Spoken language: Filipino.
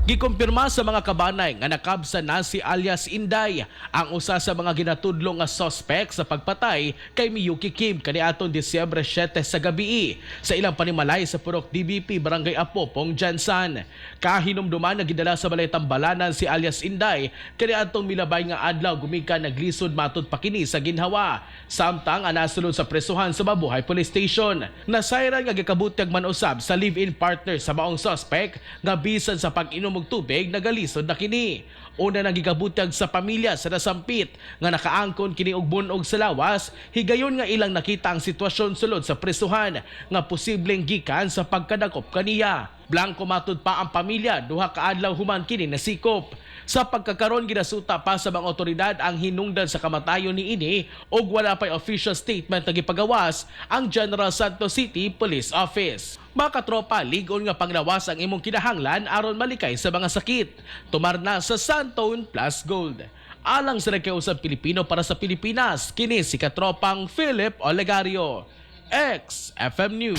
Gikumpirma sa mga kabanay nga nakabsa na si alias Inday, ang usa sa mga ginatudlo nga suspect sa pagpatay kay Miyuki Kim kaniadtong Disyembre 7 sa gabi sa ilang panimalay sa Purok DBP Barangay Apopong, Jansan. Kahinumduman na gidala sa balay Tambalanan si alias Inday kaniadtong milabay nga adlaw gumikan naglisod matud pa kini sa ginhawa. Samtang anasulod sa presuhan sa Mabuhay Police Station. Nasayran nga gikabutyag man usab sa live-in partner sa maong suspect nga bisan sa pag-inom og tubig nagalisod na kini. Una nang gikabutyag sa pamilya sa nasampit nga nakaangkon kini og bunog sa lawas, higayon nga ilang nakita ang sitwasyon sulod sa presuhan nga posibleng gikan sa pagkadakop kaniya. Blanco matud pa ang pamilya duha ka adlaw human kini nasikop. Sa pagkakaron ginasuta pa sa mga otoridad ang hinungdan sa kamatayon ni ini ug wala pay official statement na gipagawas ang General Santos City Police Office. Mga katropa, ligon nga panglawas ang imong kinahanglan aron malikay sa mga sakit. Tumarna sa Santone Plus Gold. Alang sa nagkausap Pilipino para sa Pilipinas, kini si katropang Philip Olegario, ex-FM News.